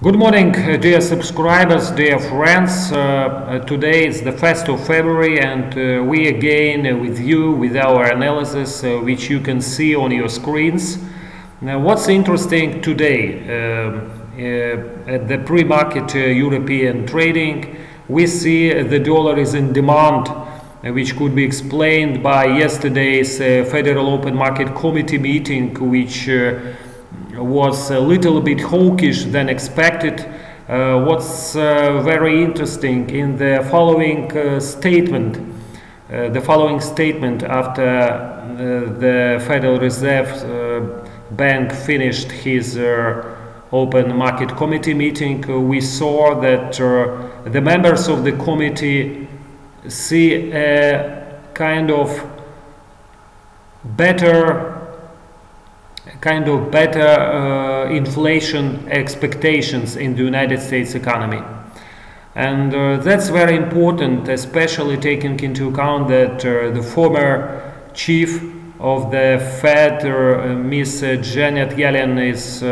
Good morning, dear subscribers, dear friends. Today is the 1st of February and we again with you with our analysis which you can see on your screens. Now, what's interesting today at the pre-market European trading, we see the dollar is in demand, which could be explained by yesterday's Federal Open Market Committee meeting, which was a little bit hawkish than expected. What's very interesting in the following statement, after the Federal Reserve Bank finished his Open Market Committee meeting, we saw that the members of the committee see a kind of better inflation expectations in the United States economy. And that's very important, especially taking into account that the former chief of the Fed, Ms. Janet Yellen, is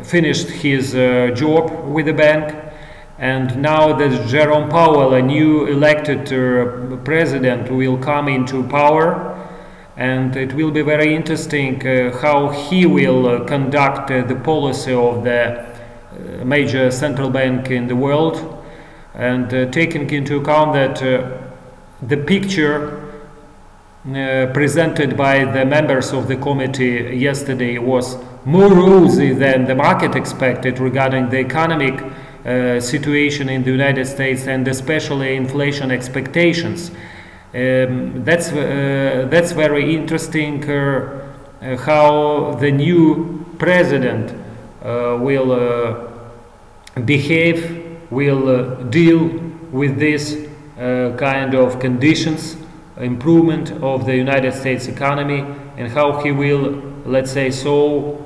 finished his job with the bank, and now that Jerome Powell, a new elected president, will come into power. And it will be very interesting how he will conduct the policy of the major central bank in the world, and taking into account that the picture presented by the members of the committee yesterday was more rosy than the market expected regarding the economic situation in the United States and especially inflation expectations. That's very interesting how the new president will behave, will deal with this kind of conditions, improvement of the United States economy, and how he will, let's say so,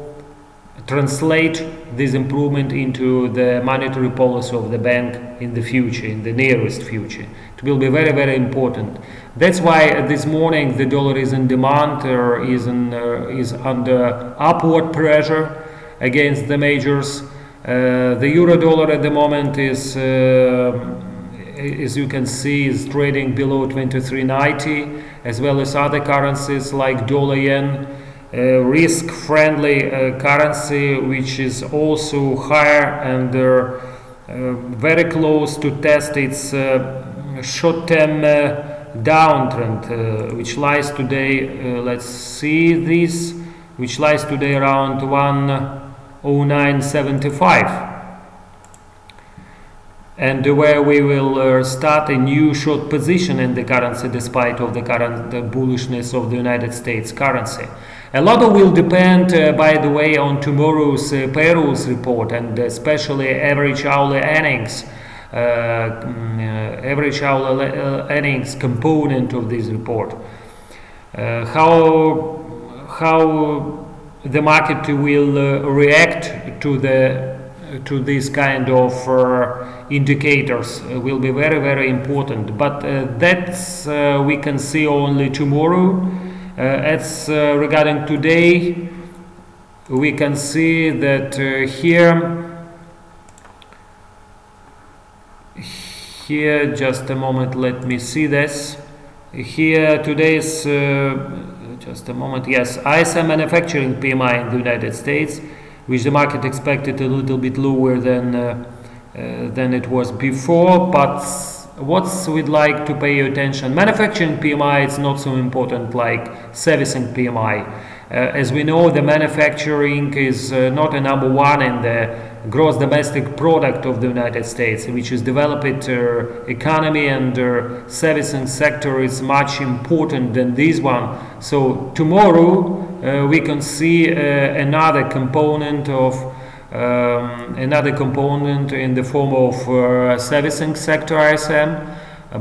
translate this improvement into the monetary policy of the bank in the future, in the nearest future. It will be very, very important. That's why this morning the dollar is in demand, is under upward pressure against the majors. The euro dollar at the moment is, as you can see, is trading below 23.90, as well as other currencies like dollar yen. Risk-friendly currency, which is also higher and very close to test its short-term downtrend, which lies today, let's see this, which lies today around 109.75. And where we will start a new short position in the currency despite of the current bullishness of the United States currency. A lot will depend, by the way, on tomorrow's payrolls report and especially average hourly earnings, earnings component of this report. How the market will react to this kind of indicators will be very, very important. But that's we can see only tomorrow. As regarding today, we can see that here, just a moment, let me see this. Here today's, just a moment, yes, ISM manufacturing PMI in the United States, which the market expected a little bit lower than it was before, but what we'd like to pay attention, manufacturing PMI is not so important like servicing PMI. As we know, the manufacturing is not a number one in the gross domestic product of the United States, which is developed economy, and servicing sector is much important than this one. So tomorrow we can see another component in the form of servicing sector ISM,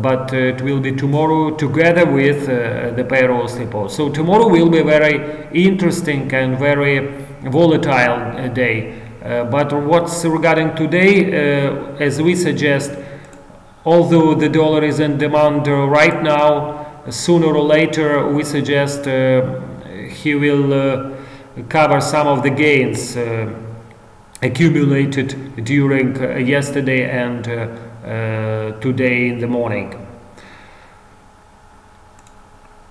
but it will be tomorrow together with the payrolls report. So tomorrow will be very interesting and very volatile day. But what's regarding today, as we suggest, although the dollar is in demand right now, sooner or later we suggest he will cover some of the gains accumulated during yesterday and today in the morning.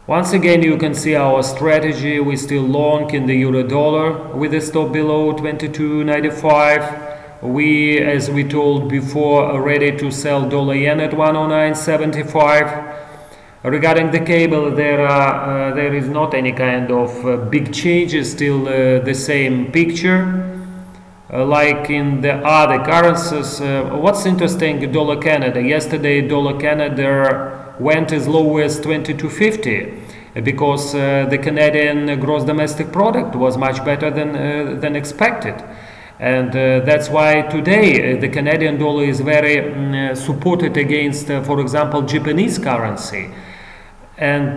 Once again, you can see our strategy. We're still long in the euro dollar with a stop below 22.95. We, as we told before, are ready to sell dollar yen at 109.75. Regarding the cable, there is not any kind of big changes, still the same picture. Like in the other currencies, what's interesting, dollar Canada. Yesterday, dollar Canada went as low as 22.50 because the Canadian gross domestic product was much better than expected. And that's why today the Canadian dollar is very supported against, for example, Japanese currency. And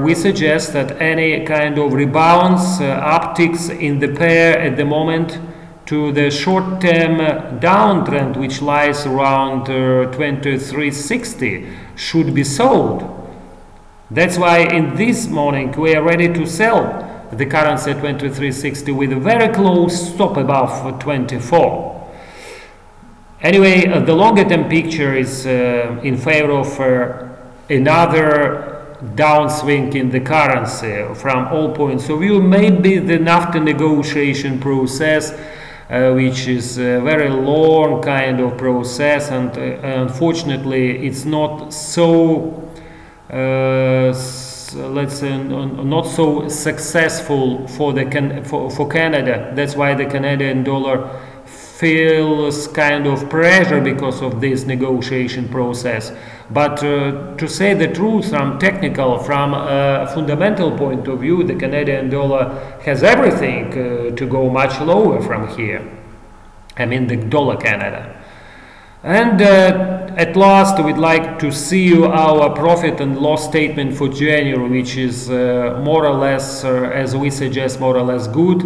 we suggest that any kind of rebounds, upticks in the pair at the moment to the short-term downtrend, which lies around 23.60, should be sold. That's why in this morning we are ready to sell the currency at 23.60 with a very close stop above 24. Anyway, the longer-term picture is in favor of another downswing in the currency from all points of view. Maybe the NAFTA negotiation process, which is a very long kind of process, and unfortunately it's not so let's say not so successful for Canada. That's why the Canadian dollar feels kind of pressure because of this negotiation process. But to say the truth, from a fundamental point of view, the Canadian dollar has everything to go much lower from here. I mean the dollar Canada. And at last, we'd like to see you our profit and loss statement for January, which is more or less, as we suggest, more or less good.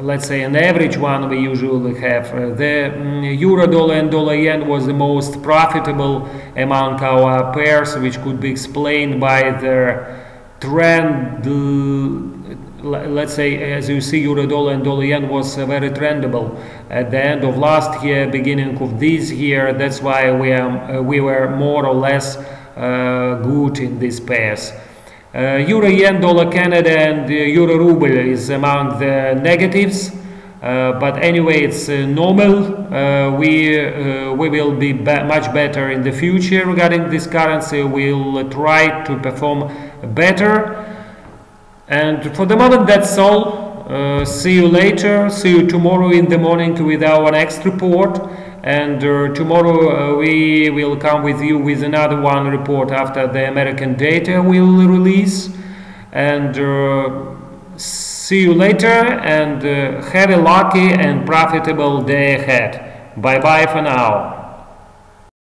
Let's say an average one we usually have. The euro dollar and dollar yen was the most profitable among our pairs, which could be explained by the trend. Let's say, as you see, euro dollar and dollar yen was very trendable at the end of last year, beginning of this year. That's why we were more or less good in these pairs. Euro yen, dollar Canada, and euro ruble is among the negatives, but anyway, it's normal. We will be much better in the future regarding this currency. We'll try to perform better. And for the moment, that's all. See you later. See you tomorrow in the morning with our next report. And tomorrow we will come with you with another one report after the American data will release. And see you later, and have a lucky and profitable day ahead. Bye bye for now.